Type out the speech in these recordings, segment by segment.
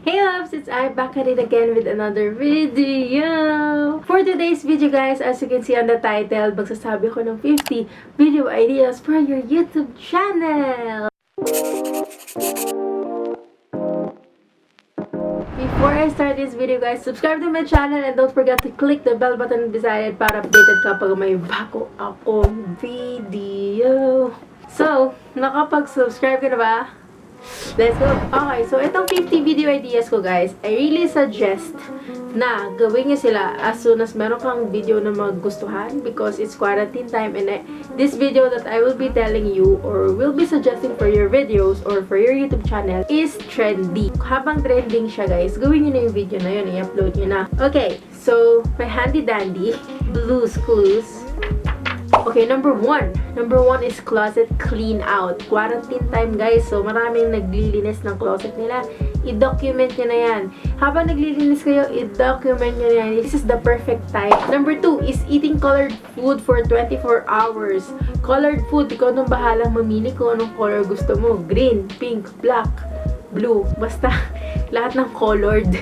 Hey loves, it's I back at it again with another video. For today's video guys, as you can see on the title, magsasabi ko ng 50 video ideas for your YouTube channel. Before I start this video guys, subscribe to my channel and don't forget to click the bell button beside it para updated kapag may bago akong video. So, nakapag-subscribe ka na ba? Let's go! Okay, so itong 50 video ideas ko guys, I really suggest na gawin nyo sila as soon as meron kang video na magustuhan because it's quarantine time and this video that I will be telling you or will be suggesting for your videos or for your YouTube channel is trendy. Habang trending siya guys, gawin nyo na yung video na yun, i-upload nyo na. Okay, so my handy dandy blues clues. Okay, number one is closet clean out. Quarantine time guys, so maraming naglilinis ng closet nila. I-document nyo na yan. Habang naglilinis kayo, i-document nyo na yan. This is the perfect time. Number 2 is eating colored food for 24 hours. Colored food, ikaw nang bahalang mamili kung anong color gusto mo. Green, pink, black, blue. Basta lahat ng colored.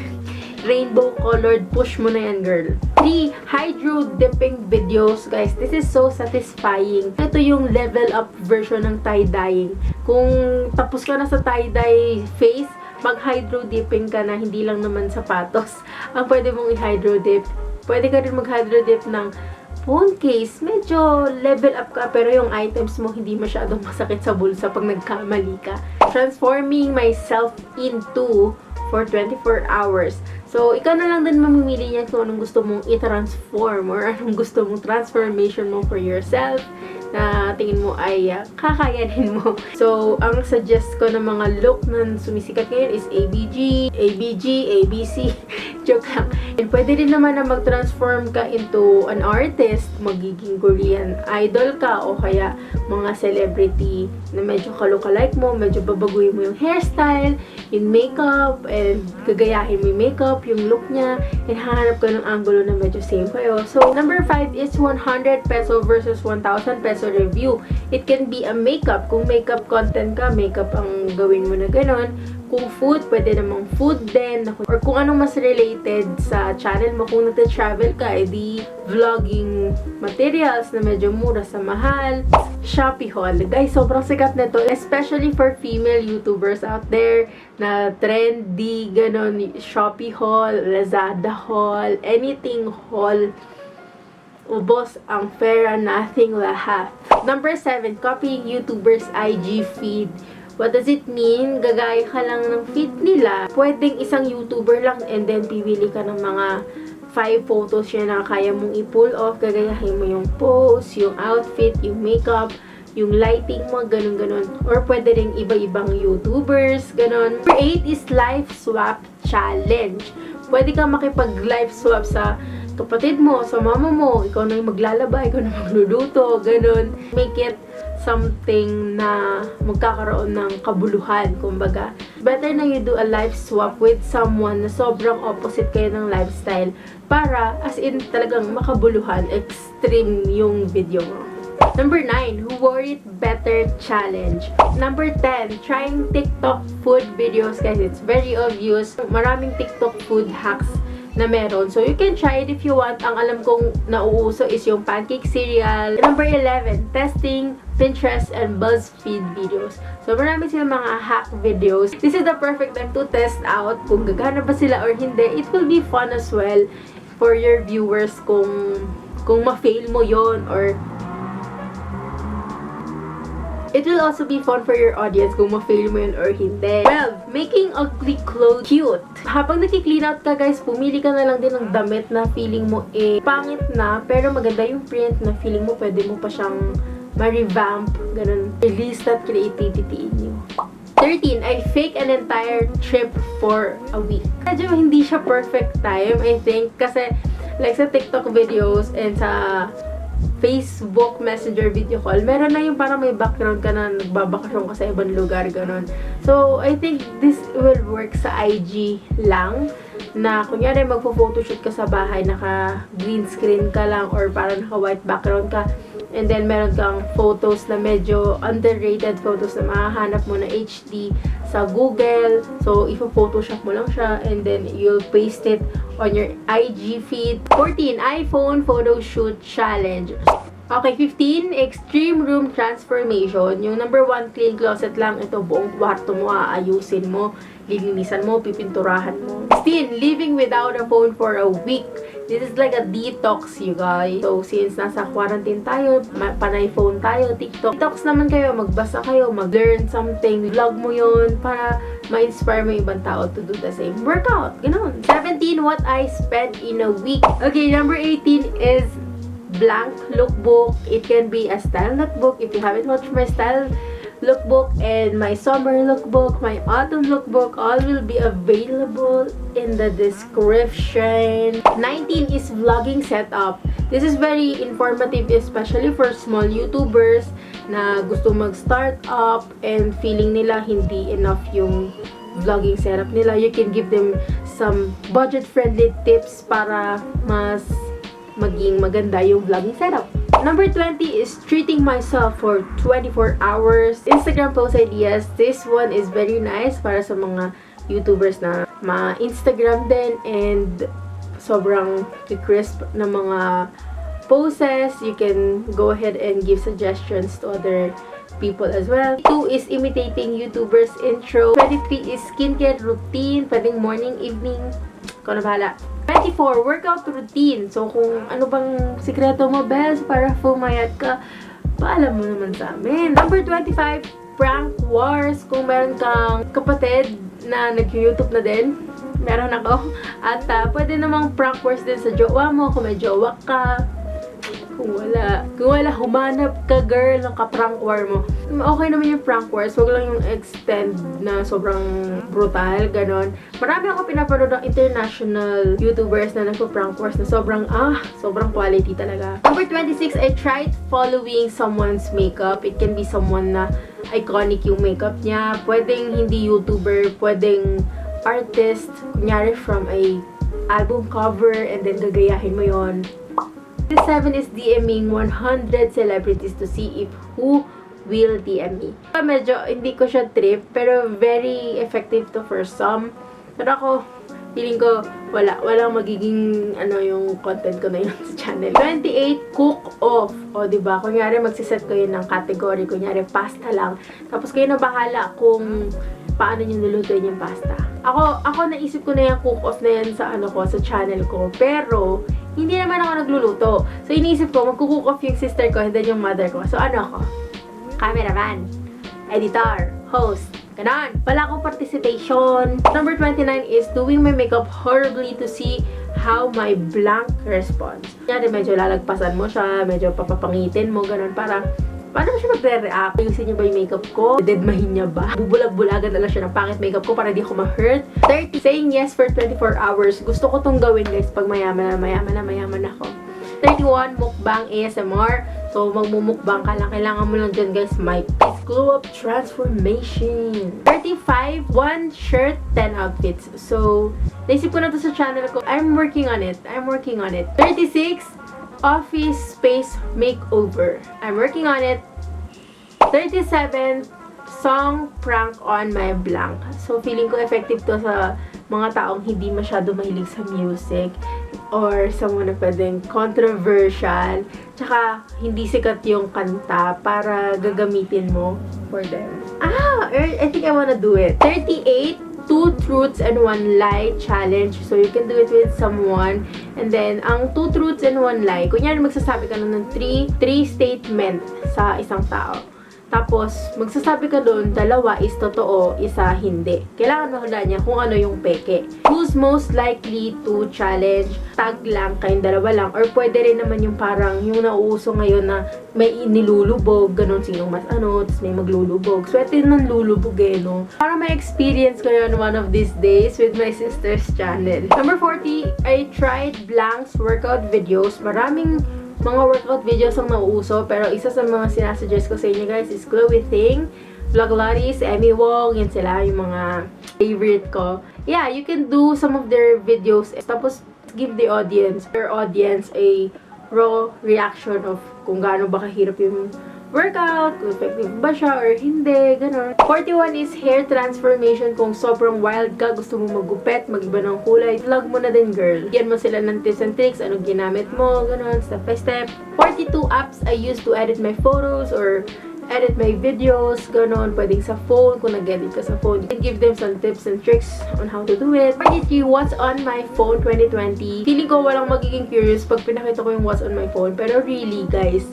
Rainbow colored, push mo na yan girl. 3. Hydro dipping videos. Guys, this is so satisfying. Ito yung level up version ng tie-dyeing. Kung tapos ka na sa tie-dye phase, mag-hydro dipping ka na, hindi lang naman sapatos. Ang pwede mong i-hydro dip. Pwede ka rin mag-hydro dip ng phone case. Medyo level up ka, pero yung items mo hindi masyadong masakit sa bulsa pag nagkamali ka. Transforming myself into for 24 hours. So, ikaw na lang din mamimili niyan kung anong gusto mong i-transform or anong gusto mong transformation mo for yourself na tingin mo ay kakayanin mo. So, ang suggest ko ng mga look na sumisikat ngayon is ABG, ABC, joke lang. And pwede rin naman na mag-transform ka into an artist, magiging Korean idol ka o kaya mga celebrity na medyo ka-lookalike mo, medyo babaguhin mo yung hairstyle, yung makeup, and gagayahin mo yung makeup, yung look niya, and hahanap ka ng angulo na medyo same kayo. So, number 5 is 100 peso versus 1,000 peso review. It can be a makeup. Kung makeup content ka, makeup ang gawin mo na ganon. Kung food, pwede namang food din. Or kung anong mas related sa channel mo. Kung nagta-travel ka, edi vlogging materials na medyo mura sa mahal. Shopee haul. Guys, sobrang sikat nito. Especially for female YouTubers out there na trendy, ganon. Shopee haul, Lazada haul, anything haul. Ubos ang pera, nothing lahat. Number 7, copying YouTubers' IG feed. What does it mean? Gagaya ka lang ng feed nila. Pwedeng isang YouTuber lang and then pipili ka ng mga 5 photos niya na kaya mong i-pull off. Gagayahin mo yung pose, yung outfit, yung makeup, yung lighting mo, ganun-ganun. Or pwede rin iba-ibang YouTubers, ganun. Number 8 is live swap challenge. Pwede kang makipag-live swap sa kapatid mo, sa mama mo, ikaw na yung maglalaba, ikaw na magluluto, ganun. Make it something na magkakaroon ng kabuluhan, kumbaga. Better na you do a live swap with someone na sobrang opposite kayo ng lifestyle para as in talagang makabuluhan, extreme yung video mo. Number 9, who wore it better challenge. Number 10, trying TikTok food videos. Guys, it's very obvious. Maraming TikTok food hacks na meron. So, you can try it if you want. Ang alam kong nauuso is yung pancake cereal. Number 11, testing Pinterest and BuzzFeed videos. So, marami silang mga hack videos. This is the perfect time to test out kung gagana ba sila or hindi. It will be fun as well for your viewers kung ma-fail mo yon or it will also be fun for your audience kung ma-fail mo yun or hindi. 12. Making ugly clothes cute. Habang naki-clean out ka guys, pumili ka na lang din ng damit na feeling mo pangit na, pero maganda yung print na feeling mo pwede mo pa siyang ma-revamp. Ganun. Release that creativity in you. 13. I fake an entire trip for a week. Medyo hindi siya perfect time, I think, kasi like sa TikTok videos and sa Facebook Messenger video call, meron na yung parang may background ka na nagbabakasyon ka sa ibang lugar, gano'n. So, I think this will work sa IG lang, na kunyari magpo-photoshoot ka sa bahay, naka green screen ka lang or parang naka white background ka, and then meron kang photos na medyo underrated photos na mahahanap mo na HD sa Google. So, ipo-photoshop mo lang siya and then you'll paste it on your IG feed. 14, iPhone Photo Shoot Challenge. Okay, 15, Extreme Room Transformation. Yung number 1, clean closet lang. Ito, buong kwarto mo, aayusin mo, lilinisan mo, pipinturahan mo. 16, living without a phone for a week. This is like a detox, you guys. So, since nasa quarantine tayo, panay phone tayo, TikTok. Detox naman kayo, magbasa kayo, mag-learn something, vlog mo yun para ma-inspire mo ibang tao to do the same. Workout, ganun. 17, what I spent in a week. Okay, number 18 is blank lookbook. It can be a style lookbook. If you haven't watched my style lookbook and my summer lookbook, my autumn lookbook, all will be available in the description. 19 is vlogging setup. This is very informative, especially for small YouTubers na gusto mag-start up and feeling nila hindi enough yung vlogging setup nila. You can give them some budget-friendly tips para mas maging maganda yung vlogging setup. Number 20 is treating myself for 24 hours. Instagram post ideas. This one is very nice para sa mga YouTubers na ma-Instagram din and sobrang crisp na mga poses. You can go ahead and give suggestions to other people as well. 2 is imitating YouTubers intro. 23 is skincare routine. Pwedeng morning, evening. Ikaw na bahala. 24, workout routine. So, kung ano bang sikreto mo, best, para pumayat ka, paalam mo naman sa amin. Number 25, prank wars. Kung meron kang kapatid na nag-YouTube na din, meron ako. At pwede namang prank wars din sa jowa mo, kung may jowa ka. Kung wala, humanap ka, girl, ng ka-prank war mo. Okay naman yung prank wars. Huwag lang yung extend na sobrang brutal, ganon. Marami ako pinapanood ng international YouTubers na nagpo-prank wars na sobrang quality talaga. Number 26, I tried following someone's makeup. It can be someone na iconic yung makeup niya. Pwedeng hindi YouTuber, pwedeng artist. Kunyari from a album cover and then gagayahin mo yon. 7 is DMing 100 celebrities to see if who will DM me. Medyo hindi ko siya trip, pero very effective to for some. Pero ako, feeling ko, walang magiging, yung content ko na yun sa channel. 28, cook off. O, diba? Kunyari, magsiset ko yun ng category. Kunyari, pasta lang. Tapos kayo na bahala kung paano nyo nulutuin yung pasta. Ako naisip ko na yung cook off na yan sa sa channel ko. Pero, hindi naman ako nagluluto. So, iniisip ko, magkukook off yung sister ko and then yung mother ko. So, ako? Cameraman, editor, host, ganon. Wala akong participation. Number 29 is doing my makeup horribly to see how my blank responds. Kaya medyo lalagpasan mo siya, medyo papapangitin mo, ganon. Para, paano siya magre-react? Ayusin niya ba yung makeup ko? Deadmahin niya ba? Bubulag-bulagan na lang siya ng pangit makeup ko para di ako ma-hurt. 30, saying yes for 24 hours. Gusto ko tong gawin, guys, pag mayaman ako. 31, mukbang ASMR. So, magmumukbang ka lang. Kailangan mo lang dyan, guys, my face glow up transformation. 35, 1 shirt, 10 outfits. So, naisip ko na to sa channel ko. I'm working on it. 36, office space makeover. I'm working on it. 37, song prank on my blank. So, feeling ko effective to sa mga taong hindi masyado mahilig sa music or someone na pwedeng controversial. Tsaka, hindi sikat yung kanta para gagamitin mo for them. I think I wanna do it. 38, 2 truths and 1 lie challenge. So, you can do it with someone. And then, ang 2 truths and 1 lie, kunyari magsasabi ka ng 3 statement sa isang tao. Tapos, magsasabi ka doon, 2 is totoo, 1 hindi. Kailangan mahulaan niya kung ano yung peke. Who's most likely to challenge? Tag lang, kayong 2 lang. Or pwede rin naman yung parang, yung nauuso ngayon na may nilulubog, ganun, sinong mas tapos may maglulubog. Swerte ng lulubog no? Para may experience ko yun one of these days with my sister's channel. Number 40, I tried blanks workout videos. Maraming mga workout videos ang nauuso, pero isa sa mga sinasuggest ko sa inyo, guys, is Chloe Ting, Vloglaris, Emmy Wong, yan sila yung mga favorite ko. Yeah, you can do some of their videos, tapos give their audience a raw reaction of kung gaano ba kahirap yung workout, kung effective ba siya or hindi, gano'n. 41 is hair transformation. Kung sobrang wild ka, gusto mo magupet, mag-iba ng kulay, vlog mo na din, girl. Yan mo sila ng tips and tricks, anong ginamit mo, gano'n, step by step. 42 apps I use to edit my photos or edit my videos, gano'n. Pwedeng sa phone, kung nag-edit ka sa phone. You can give them some tips and tricks on how to do it. 43, what's on my phone 2020. Feeling ko walang magiging curious pag pinakita ko yung what's on my phone. Pero really, guys,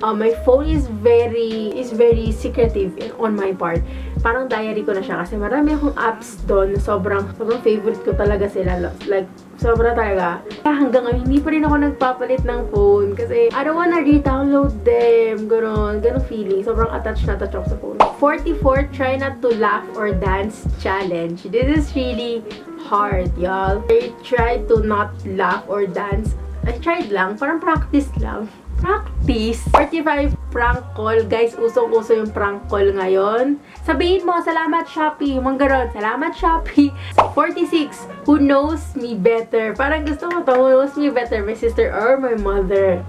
my phone is very secretive on my part. Parang diary ko na siya kasi marami akong apps doon. Sobrang favorite ko talaga sila. Like, sobra talaga. Hanggang ngayon, hindi pa rin ako nagpapalit ng phone kasi I don't wanna re-download them. Ganon feeling. Sobrang attached na attached ako sa phone. 44, try not to laugh or dance challenge. This is really hard, y'all. I tried to not laugh or dance. I tried lang. Parang practice lang. Practice. 45, prank call. Guys, usong-uso yung prank call ngayon. Sabihin mo, salamat Shopee. Yung mga ganon, salamat Shopee. 46, who knows me better. Parang gusto ko to, who knows me better, my sister or my mother.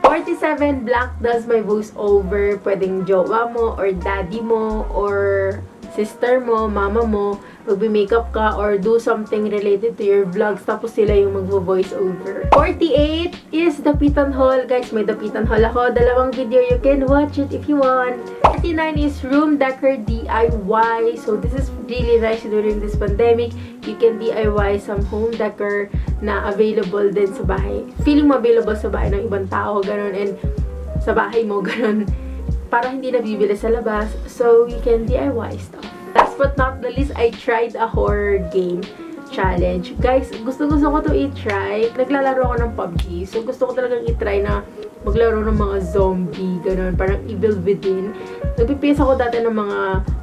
47, blank does my voiceover. Pwedeng jowa mo, or daddy mo, or sister mo, mama mo, magbe-makeup ka or do something related to your vlogs, tapos sila yung magvo-voice over. 48 is Dapitan haul. Guys, may Dapitan haul ako. Dalawang video, you can watch it if you want. 49 is room decor DIY. So, this is really nice during this pandemic. You can DIY some home decor na available din sa bahay. Feeling mo available sa bahay ng ibang tao, ganun, and sa bahay mo, ganun. Para hindi nabibili sa labas. So, you can DIY stuff. Last but not the least, I tried a horror game challenge. Guys, gusto ko to i-try. Naglalaro ako ng PUBG. So, gusto ko talagang i-try na maglaro ng mga zombie, ganun. Parang Evil Within. Nagpipisa ako dati ng mga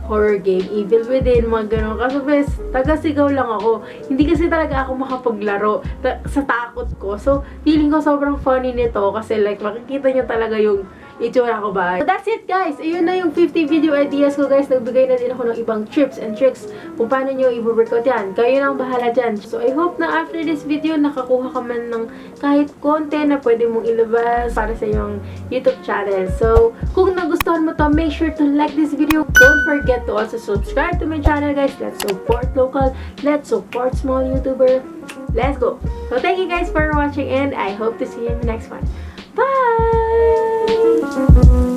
horror game. Evil Within, mga ganun. Kaso, bes, taga-sigaw lang ako. Hindi kasi talaga ako makapaglaro sa takot ko. So, feeling ko sobrang funny nito kasi like, makikita nyo talaga yung itsura ko ba. So, that's it, guys. Ayun na yung 50 video ideas ko, guys. Nagbigay na din ako ng ibang tips and tricks kung paano nyo i-workout yan. Kayo nang bahala dyan. So, I hope na after this video, nakakuha ka man ng kahit content na pwede mong ilabas para sa yung YouTube channel. So, kung nagustuhan mo to, make sure to like this video. Don't forget to also subscribe to my channel, guys. Let's support local. Let's support small YouTuber. Let's go. So, thank you guys for watching and I hope to see you in the next one. Bye!